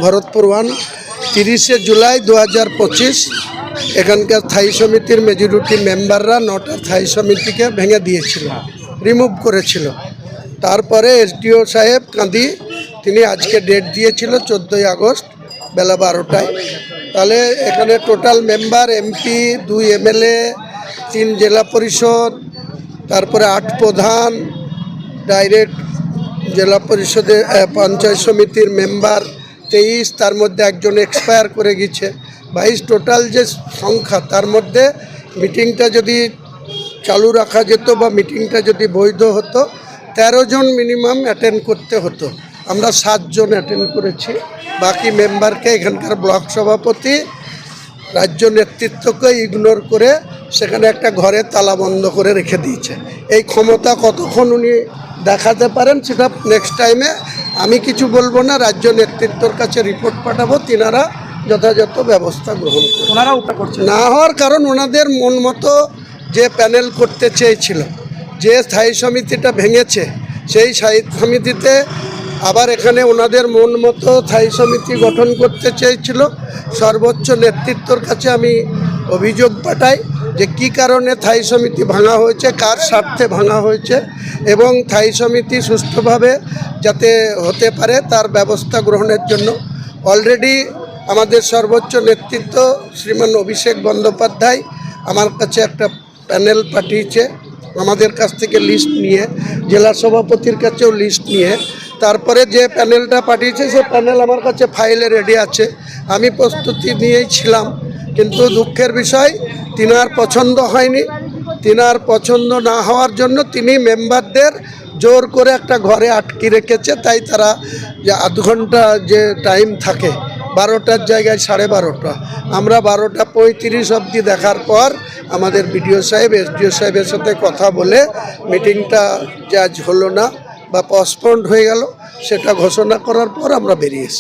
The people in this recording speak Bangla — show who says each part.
Speaker 1: ভরতপুর 30 জুলাই 2025 এখানকার স্থায়ী সমিতির মেজরিটি মেম্বাররা 9টা স্থায়ী সমিতিকে ভেঙে দিয়েছিল, রিমুভ করেছিল। তারপরে এসডিও সাহেব কাঁদি তিনি আজকে ডেট দিয়েছিল 14 আগস্ট বেলা 12টায়। তাহলে এখানে টোটাল মেম্বার এমপি, 2 এমএলএ, 3 জেলা পরিষদ, তারপরে 8 প্রধান, ডাইরেক্ট জেলা পরিষদে পঞ্চায়েত সমিতির মেম্বার 23, তার মধ্যে একজন এক্সপায়ার করে গেছে 22। টোটাল যে সংখ্যা, তার মধ্যে মিটিংটা যদি চালু রাখা যেত বা মিটিংটা যদি বৈধ হতো 13 জন মিনিমাম অ্যাটেন্ড করতে হতো। আমরা 7 জন অ্যাটেন্ড করেছি। বাকি মেম্বারকে এখানকার ব্লক সভাপতি রাজ্য নেতৃত্বকে ইগনোর করে সেখানে একটা ঘরে তালা বন্ধ করে রেখে দিয়েছে। এই ক্ষমতা কতক্ষণ উনি দেখাতে পারেন সেটা নেক্সট টাইমে আমি কিছু বলবো না, রাজ্য নেতৃত্বর কাছে রিপোর্ট পাঠাবো, তিনারা যথাযথ ব্যবস্থা গ্রহণ করছেন। না হওয়ার কারণ ওনাদের মন মতো যে প্যানেল করতে চেয়েছিল, যে স্থায়ী সমিতিটা ভেঙেছে সেই স্থায়ী সমিতিতে আবার এখানে ওনাদের মন মতো স্থায়ী সমিতি গঠন করতে চেয়েছিল। সর্বোচ্চ নেতৃত্বর কাছে আমি অভিযোগ পাঠাই যে কী কারণে স্থায়ী সমিতি ভাঙা হয়েছে, কার স্বার্থে ভাঙা হয়েছে, এবং স্থায়ী সমিতি সুষ্ঠুভাবে যাতে হতে পারে তার ব্যবস্থা গ্রহণের জন্য অলরেডি আমাদের সর্বোচ্চ নেতৃত্ব শ্রীমান অভিষেক বন্দ্যোপাধ্যায় আমার কাছে একটা প্যানেল পাঠিয়েছে, আমাদের কাছ থেকে লিস্ট নিয়ে, জেলা সভাপতির কাছেও লিস্ট নিয়ে। তারপরে যে প্যানেলটা পাঠিয়েছে সে প্যানেল আমার কাছে ফাইলে রেডি আছে, আমি প্রস্তুতি নিয়েই ছিলাম। কিন্তু দুঃখের বিষয় তিনার পছন্দ হয়নি। তিনার পছন্দ না হওয়ার জন্য তিনি মেম্বারদের জোর করে একটা ঘরে আটকে রেখেছে। তাই তারা যে আধ ঘন্টা যে টাইম থাকে, 12টার জায়গায় 12:30, আমরা 12:35 অবধি দেখার পর আমাদের বিডিও সাহেব, এসডিও সাহেবের সাথে কথা বলে মিটিংটা যে আজ হলো না বা পসপন্ড হয়ে গেল সেটা ঘোষণা করার পর আমরা বেরিয়ে এসেছি।